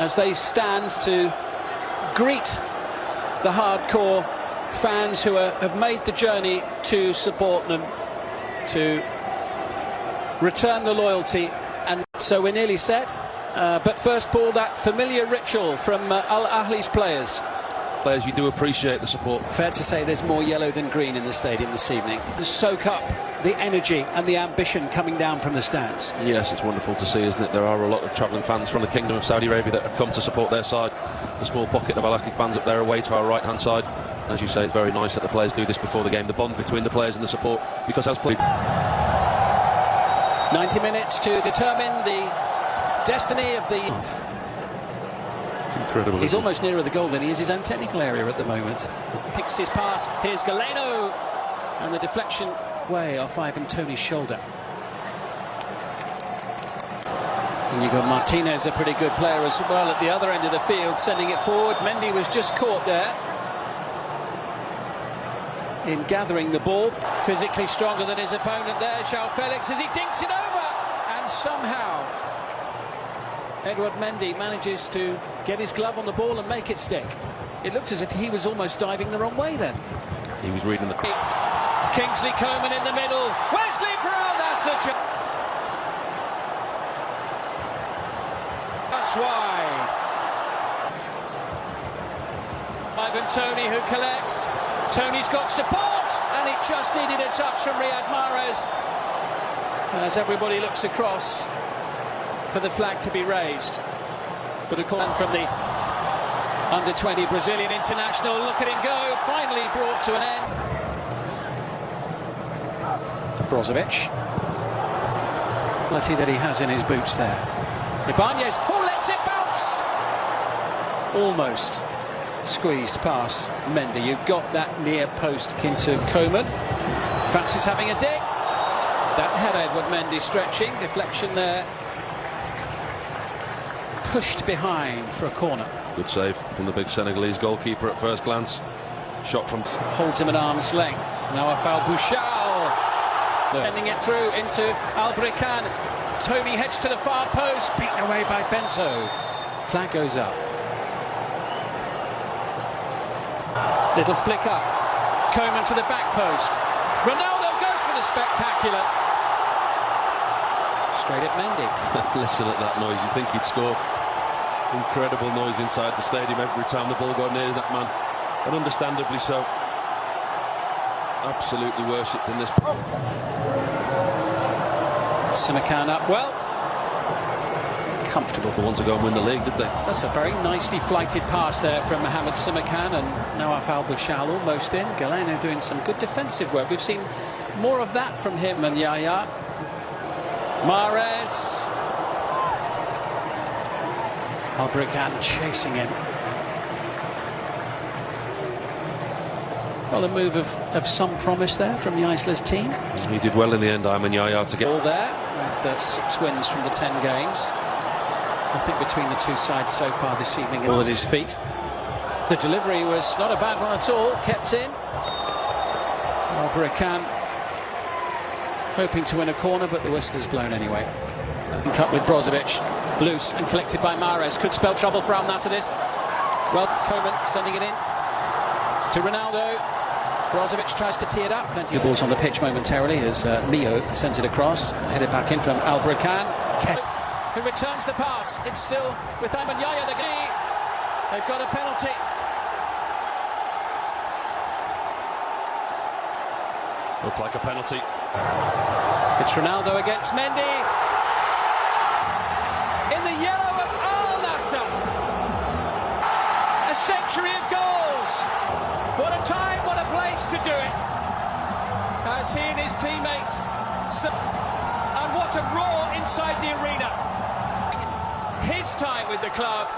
as they stand to greet the hardcore fans who have made the journey to support them, to return the loyalty. And so we're nearly set, but first Paul, that familiar ritual from Al-Ahli's players. You do appreciate the support. Fair to say there's more yellow than green in the stadium this evening. Soak up the energy and the ambition coming down from the stands. Yes, it's wonderful to see, isn't it? There are a lot of travelling fans from the Kingdom of Saudi Arabia that have come to support their side. A small pocket of Al-Ahli fans up there away to our right hand side. As you say, it's very nice that the players do this before the game. The bond between the players and the support, because as 90 minutes to determine the destiny of the... It's incredible. He's almost nearer the goal than he is his own technical area at the moment. Picks his pass. Here's Galeno, and the deflection way off Ivan Toney's shoulder. And you've got Martinez, a pretty good player as well at the other end of the field, sending it forward. Mendy was just caught there in gathering the ball. Physically stronger than his opponent there, João Felix, as he dinks it over, and somehow Edouard Mendy manages to get his glove on the ball and make it stick. It looked as if he was almost diving the wrong way then. He was reading the... Kingsley Coman in the middle. Wesley for al-Nassr. That's wide. Ivan Toney who collects. Toney's got support, and it just needed a touch from Riyad Mahrez. As everybody looks across for the flag to be raised. But a call from the under-20 Brazilian international. Look at him go, finally brought to an end. Brozović. Quality that he has in his boots there. Ibanez, oh, lets it bounce! Almost squeezed past Mendy. You've got that near post into Coman. Fancies having a dig. That head Edouard Mendy stretching, deflection there. Pushed behind for a corner. Good save from the big Senegalese goalkeeper at first glance. Shot from... Holds him at arm's length. Now a foul, Bouchal. Sending it through into Al-Brekan. Toney heads to the far post, beaten away by Bento. Flag goes up. Little flick up. Coman to the back post. Ronaldo goes for the spectacular. Straight at Mendy. Listen at that noise, you'd think he'd score. Incredible noise inside the stadium every time the ball got near that man, and understandably so. Absolutely worshipped in this. Simakan up well. Comfortable. They want to go and win the league, did they? That's a very nicely flighted pass there from Mohamed Simakan, and now Afal Bouchal almost in. Galeno doing some good defensive work. We've seen more of that from him and Yaya. Mahrez. Al-Brekan chasing him. Well, a move of some promise there from Yaisla's team. He did well in the end, Ayman Yaya, to get... All there, with 6 wins from the 10 games. I think between the two sides so far this evening, all at his feet. The delivery was not a bad one at all, kept in. Al-Brekan hoping to win a corner, but the whistle is blown anyway. And cut with Brozović, loose and collected by Mahrez. Could spell trouble for al-Nassr this. Well, Coman sending it in to Ronaldo. Brozović tries to tee it up. Plenty of balls on the pitch momentarily as Mio sends it across. Headed back in from Al-Brekan, who returns the pass. It's still with Ayman Yaya. They've got a penalty. Looked like a penalty. It's Ronaldo against Mendy. In the yellow of al-Nassr. A century of goals. What a time, what a place to do it. As he and his teammates. And what a roar inside the arena. His time with the club.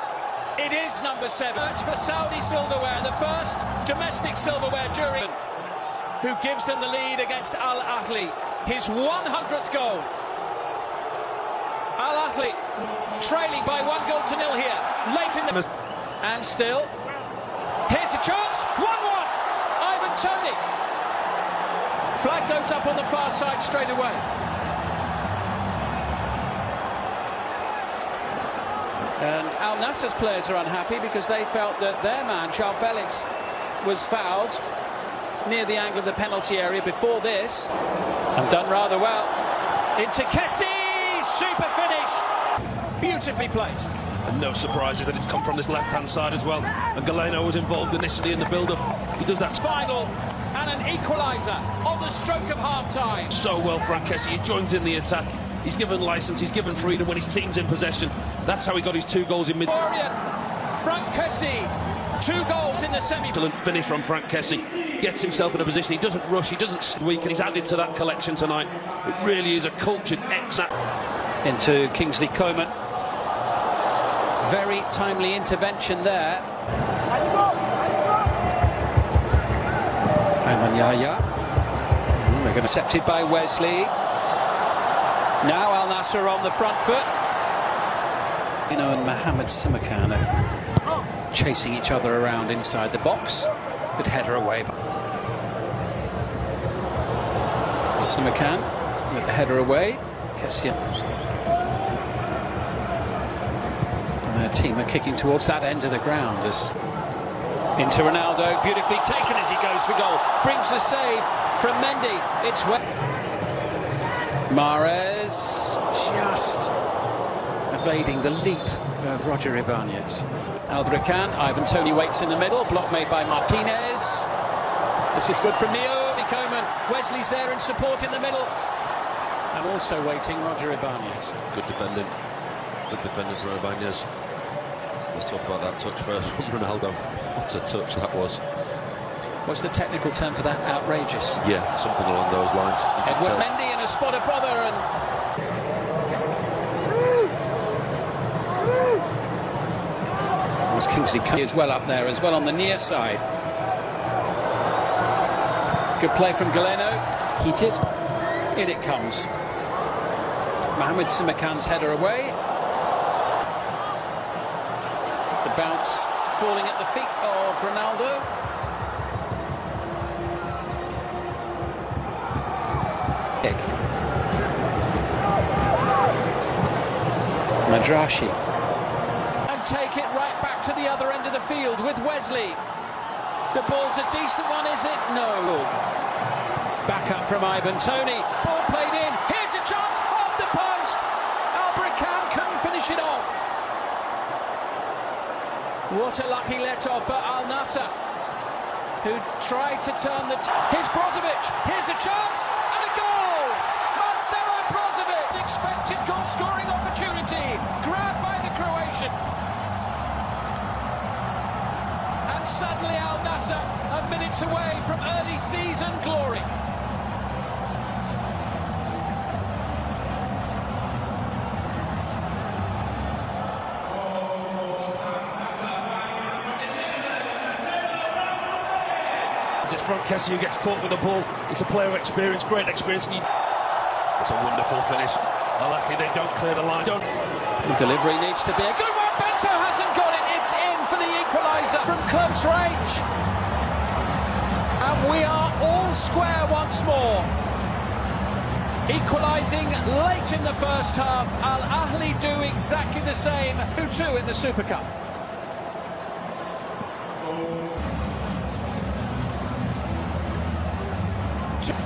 It is number 7. Search for Saudi silverware, the first domestic silverware during. Who gives them the lead against Al-Ahli. His 100th goal. Al-Ahli trailing by 1-0 here. Late in the... And still. Here's a chance. 1-1. Ivan Toney. Flag goes up on the far side straight away. And al-Nassr's players are unhappy because they felt that their man, João Felix, was fouled near the angle of the penalty area before this. And done rather well. Into Kessié, super finish. Beautifully placed. And no surprises that it's come from this left-hand side as well. And Galeno was involved initially in the build-up. He does that Final and an equaliser on the stroke of half-time. so well, Franck Kessié. He joins in the attack. He's given licence, he's given freedom when his team's in possession. That's how he got his 2 goals in mid. Franck Kessié, 2 goals in the Excellent finish from Franck Kessié. Gets himself in a position, he doesn't rush, he doesn't weak, and he's added to that collection tonight. It really is a cultured exact. Into Kingsley Coman. Very timely intervention there. Ayman Yahya. They're going to accepted by Wesley. Now al-Nassr on the front foot. And Mohamed Simakan are chasing each other around inside the box. Good header away. Simakan with the header away. Kessié. And their team are kicking towards that end of the ground as into Ronaldo, beautifully taken as he goes for goal. Brings the save from Mendy. It's Mahrez just evading the leap of Roger Ibanez. Albrakan, Ivan Toney waits in the middle, block made by Martinez. This is good from Mio. Coman, Wesley's there in support in the middle. And also waiting Roger Ibanez. Good defending. Good defending from Ibanez. Let's talk about that touch first from Ronaldo. What a touch that was. What's the technical term for that? Outrageous. Yeah, something along those lines. Edward Mendy in a spot of bother and was Kingsley as well up there as well on the near side. Good play from Galeno. Heated. In it comes. Mohamed Simakan's header away. The bounce falling at the feet of Ronaldo. Madrashi. And take it right back to the other end of the field with Wesley. The ball's a decent one, is it? No. Back up from Ivan Toney. Ball played in. Here's a chance off the post. Albrakan couldn't finish it off. What a lucky let-off for al-Nassr, who tried to turn the... Here's Brozović. Here's a chance and a goal. Marcelo Brozović. Expected goal-scoring opportunity. Grabbed by the Croatian. And suddenly al-Nassr a minute away from early season glory. It's Franck Kessié who gets caught with the ball. It's a player of experience, great experience. It's a wonderful finish. Ahli, they don't clear the line. The delivery needs to be a good one. Bento hasn't got it. It's in for the equaliser from close range. And we are all square once more. Equalising late in the first half. Al-Ahli do exactly the same. 2-2 in the Super Cup.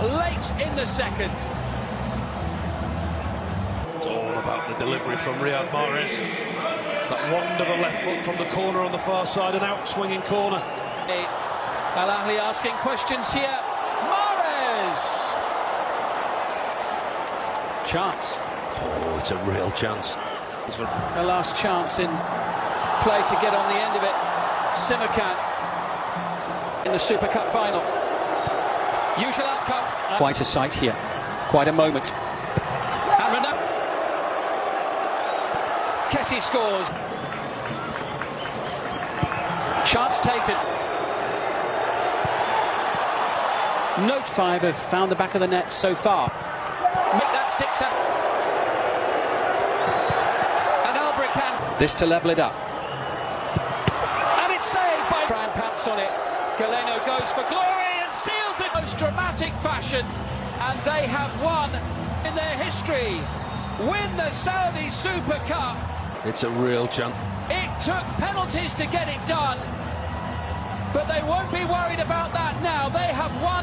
Late in the second. It's all about the delivery from Riyad Mahrez. That wonderful left foot from the corner on the far side, an out-swinging corner. Al-Ahli asking questions here. Mahrez! Chance. Oh, it's a real chance. The last chance in play to get on the end of it. Simakan in the Super Cup final. Usual outcome. Quite a sight here. Quite a moment. And Ronaldo. Kessié scores. Chance taken. Note 5 have found the back of the net so far. Make that 6 up. And Albrakan. This to level it up. And it's saved by... Try and pounce on it. Galeno goes for glory and seals the most dramatic fashion. And they have won in their history. Win the Saudi Super Cup. It's a real chance. It took penalties to get it done, but they won't be worried about that now. They have won.